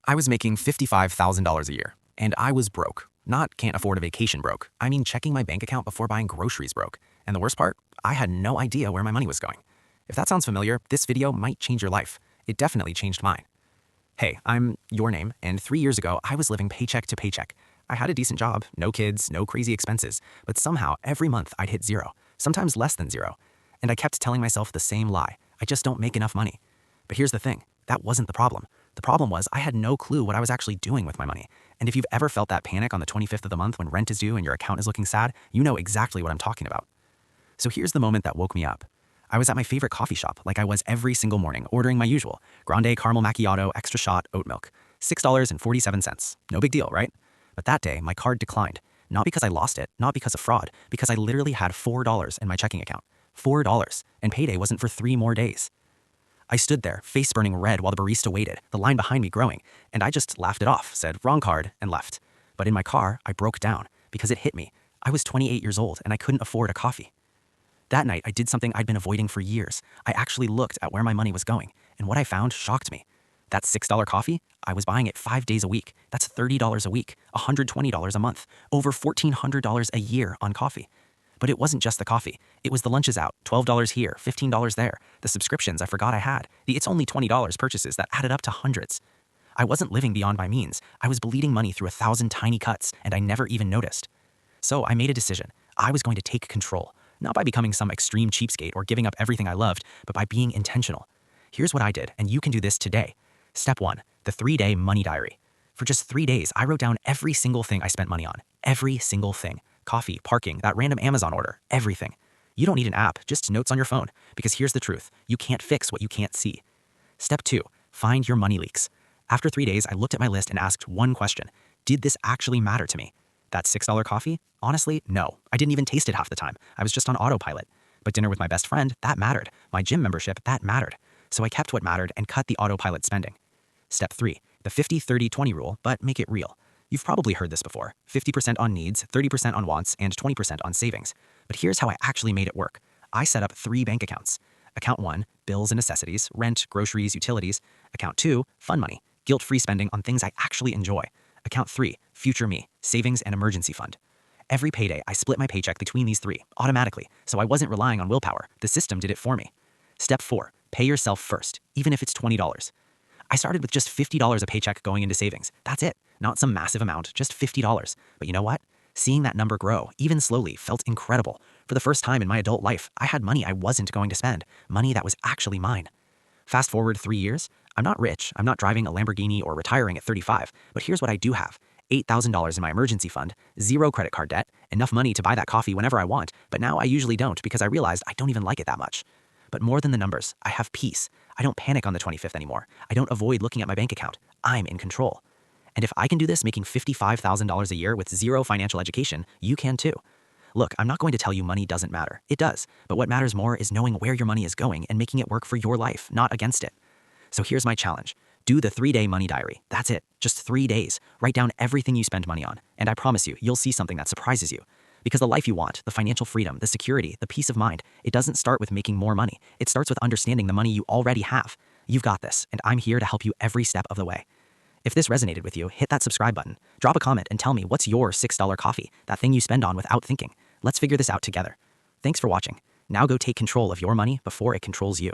I was making $55,000 a year, and I was broke. Not can't afford a vacation broke. I mean checking my bank account before buying groceries broke. And the worst part, I had no idea where my money was going. If that sounds familiar, this video might change your life. It definitely changed mine. Hey, I'm your name, and 3 years ago, I was living paycheck to paycheck. I had a decent job, no kids, no crazy expenses, but somehow every month I'd hit zero, sometimes less than zero. And I kept telling myself the same lie, I just don't make enough money. But here's the thing, that wasn't the problem. The problem was I had no clue what I was actually doing with my money. And if you've ever felt that panic on the 25th of the month when rent is due and your account is looking sad, you know exactly what I'm talking about. So here's the moment that woke me up. I was at my favorite coffee shop like I was every single morning, ordering my usual, grande caramel macchiato, extra shot, oat milk. $6.47. No big deal, right? But that day, my card declined. Not because I lost it, not because of fraud, because I literally had $4 in my checking account. $4, and payday wasn't for 3 more days. I stood there, face burning red while the barista waited, the line behind me growing, and I just laughed it off, said, wrong card, and left. But in my car, I broke down because it hit me. I was 28 years old and I couldn't afford a coffee. That night, I did something I'd been avoiding for years. I actually looked at where my money was going, and what I found shocked me. That $6 coffee, I was buying it 5 days a week. That's $30 a week, $120 a month, over $1,400 a year on coffee. But it wasn't just the coffee. It was the lunches out, $12 here, $15 there, the subscriptions I forgot I had, the it's only $20 purchases that added up to hundreds. I wasn't living beyond my means. I was bleeding money through 1,000 tiny cuts, and I never even noticed. So I made a decision. I was going to take control, not by becoming some extreme cheapskate or giving up everything I loved, but by being intentional. Here's what I did, and you can do this today. Step 1, the 3-day money diary. For just 3 days, I wrote down every single thing I spent money on. Every single thing. Coffee, parking, that random Amazon order, everything. You don't need an app, just notes on your phone. Because here's the truth, you can't fix what you can't see. Step 2, find your money leaks. After 3 days, I looked at my list and asked one question. Did this actually matter to me? That $6 coffee? Honestly, no. I didn't even taste it half the time. I was just on autopilot. But dinner with my best friend, that mattered. My gym membership, that mattered. So I kept what mattered and cut the autopilot spending. Step 3, the 50-30-20 rule, but make it real. You've probably heard this before. 50% on needs, 30% on wants, and 20% on savings. But here's how I actually made it work. I set up 3 bank accounts. Account 1, bills and necessities, rent, groceries, utilities. Account 2, fun money, guilt-free spending on things I actually enjoy. Account 3, future me, savings and emergency fund. Every payday, I split my paycheck between these 3, automatically, so I wasn't relying on willpower. The system did it for me. Step 4, pay yourself first, even if it's $20. I started with just $50 a paycheck going into savings. That's it. Not some massive amount, just $50. But you know what? Seeing that number grow, even slowly, felt incredible. For the first time in my adult life, I had money I wasn't going to spend, money that was actually mine. Fast forward 3 years, I'm not rich, I'm not driving a Lamborghini or retiring at 35, but here's what I do have. $8,000 in my emergency fund, 0 credit card debt, enough money to buy that coffee whenever I want, but now I usually don't because I realized I don't even like it that much. But more than the numbers, I have peace. I don't panic on the 25th anymore. I don't avoid looking at my bank account. I'm in control. And if I can do this making $55,000 a year with 0 financial education, you can too. Look, I'm not going to tell you money doesn't matter. It does. But what matters more is knowing where your money is going and making it work for your life, not against it. So here's my challenge. Do the 3-day money diary. That's it. Just 3 days. Write down everything you spend money on. And I promise you, you'll see something that surprises you. Because the life you want, the financial freedom, the security, the peace of mind, it doesn't start with making more money. It starts with understanding the money you already have. You've got this, and I'm here to help you every step of the way. If this resonated with you, hit that subscribe button. Drop a comment and tell me what's your $6 coffee, that thing you spend on without thinking. Let's figure this out together. Thanks for watching. Now go take control of your money before it controls you.